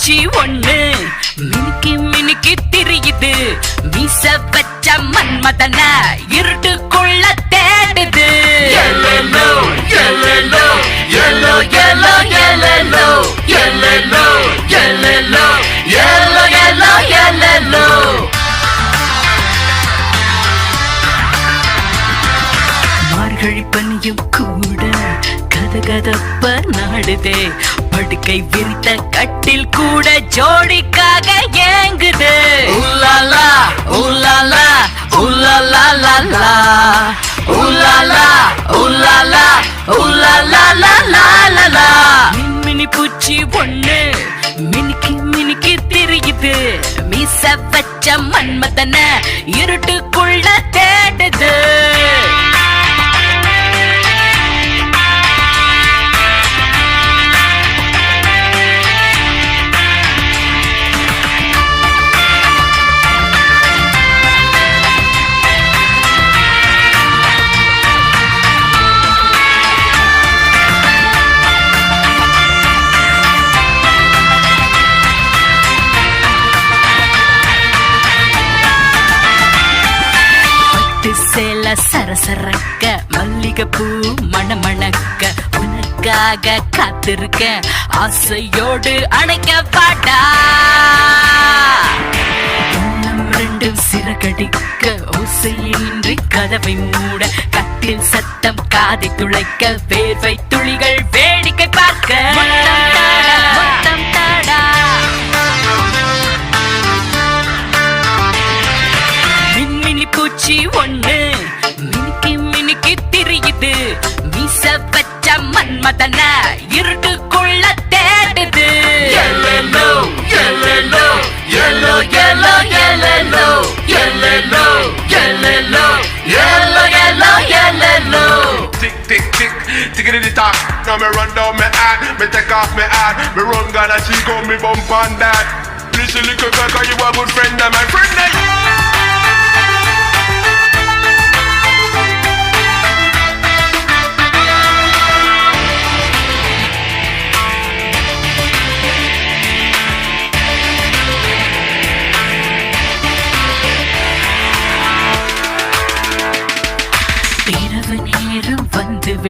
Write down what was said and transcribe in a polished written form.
பூச்சி ஒண்ணு மினுக்கி மினுக்கி திரியுது மீச வச்ச மன்மதன இருட்டுக்குள்ள தேடுது Yellow, yellow, yellow, yellow, yellow, yellow, yellow, yellow, yellow, yellow. மார்கழி பனியும் கூட கதகதப்ப நாடுதே படுக்கை விரித்த கட்டில் கூட ஜோடிக்காக ஏங்குது Ulala, ulala, ulala, la la. Ulala, ulala, ulala, la la la la. மின்மினி பூச்சி ஒண்ணு மினுக்கி மினுக்கி திரியுது மீச வச்ச மன்மதன இருட்டுக்குள்ள தேடுது சேல சரசரக்க மல்லிகைப்பூ மணமணக்க உனக்காக காத்திருக்க ஆசையோடு அணைக்க பாட்டா ரெண்டும் சிறகடிக்க ஓசையின்றி கதவை மூட கட்டில் சத்தம் காதை துளைக்க வேர்வை துளிகள் வேடிக்கை பார்க்க முத்தம் தாடா மின்மினி பூச்சி ஒண்ணு மினுக்கி மினுக்கி திரியுது மீச வச்ச மன்மதன இருட்டுக்குள்ள தேடுது Yellow, yellow, yellow, yellow, yellow, yellow, yellow, yellow, yellow, yellow. Tick, tick, tick, tickety tock. Now me run down my hand, me take off my hand, me run Ghana, she go me bump on that. Listen, little girl, 'cause you a good friend of my friend.